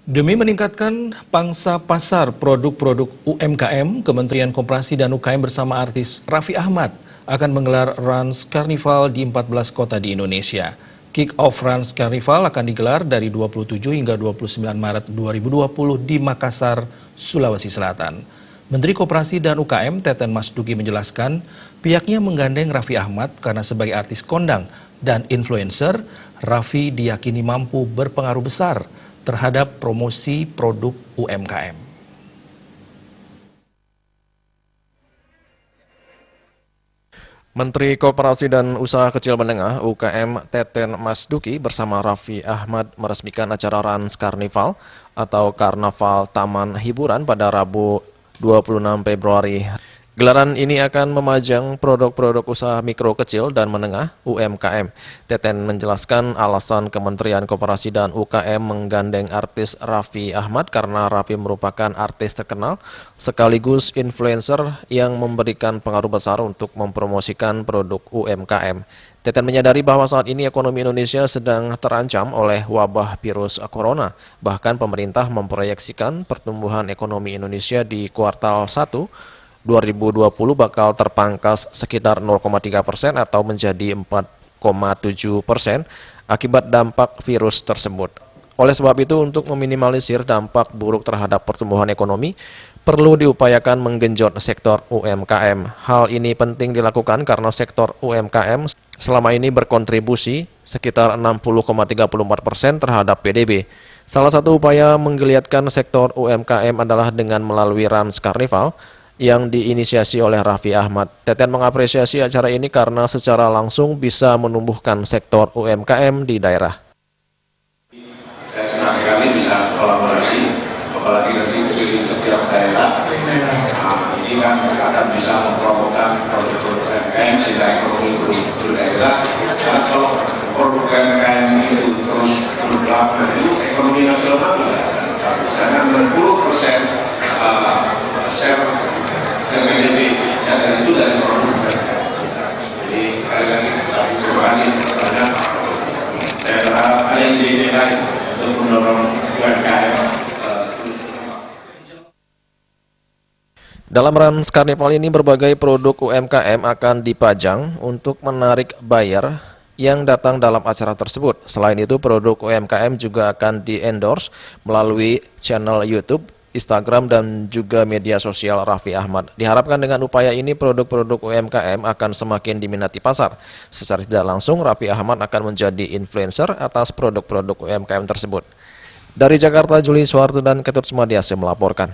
Demi meningkatkan pangsa pasar produk-produk UMKM, Kementerian Koperasi dan UKM bersama artis Raffi Ahmad akan menggelar Rans Carnival di 14 kota di Indonesia. Kick-off Rans Carnival akan digelar dari 27 hingga 29 Maret 2020 di Makassar, Sulawesi Selatan. Menteri Koperasi dan UKM Teten Masduki menjelaskan pihaknya menggandeng Raffi Ahmad karena sebagai artis kondang dan influencer, Raffi diyakini mampu berpengaruh besar terhadap promosi produk UMKM. Menteri Koperasi dan Usaha Kecil Menengah UKM Teten Masduki bersama Raffi Ahmad meresmikan acara Rans Carnival atau Karnaval Taman Hiburan pada Rabu 26 Februari. Gelaran ini akan memajang produk-produk usaha mikro kecil dan menengah UMKM. Teten menjelaskan alasan Kementerian Koperasi dan UKM menggandeng artis Raffi Ahmad karena Raffi merupakan artis terkenal sekaligus influencer yang memberikan pengaruh besar untuk mempromosikan produk UMKM. Teten menyadari bahwa saat ini ekonomi Indonesia sedang terancam oleh wabah virus corona. Bahkan pemerintah memproyeksikan pertumbuhan ekonomi Indonesia di kuartal 1 2020 bakal terpangkas sekitar 0,3% atau menjadi 4,7% akibat dampak virus tersebut. Oleh sebab itu, untuk meminimalisir dampak buruk terhadap pertumbuhan ekonomi, perlu diupayakan menggenjot sektor UMKM. Hal ini penting dilakukan karena sektor UMKM selama ini berkontribusi sekitar 60,34% terhadap PDB. Salah satu upaya menggeliatkan sektor UMKM adalah dengan melalui Rans Carnival yang diinisiasi oleh Raffi Ahmad. Teten mengapresiasi acara ini karena secara langsung bisa menumbuhkan sektor UMKM di daerah. Saya senang sekali bisa kolaborasi, apalagi nanti ke tiap daerah. Nah, ini kan akan bisa mempromosikan produk-produk UMKM sehingga ekonomi berdaerah. Dan kalau produk UMKM itu terus berkembang, itu ekonomi nasional juga misalnya 60% share PDB yang dari itu dari produk. Jadi sekali lagi terima kasih karena saya berharap ada ide-ide lain untuk mendorong UMKM terus berkembang. Dalam Rans Carnival ini berbagai produk UMKM akan dipajang untuk menarik buyer yang datang dalam acara tersebut. Selain itu, produk UMKM juga akan di-endorse melalui channel YouTube, Instagram, dan juga media sosial Raffi Ahmad. Diharapkan dengan upaya ini produk-produk UMKM akan semakin diminati pasar. Secara tidak langsung, Raffi Ahmad akan menjadi influencer atas produk-produk UMKM tersebut. Dari Jakarta, Juli Suharto dan Ketut Sumadiase melaporkan.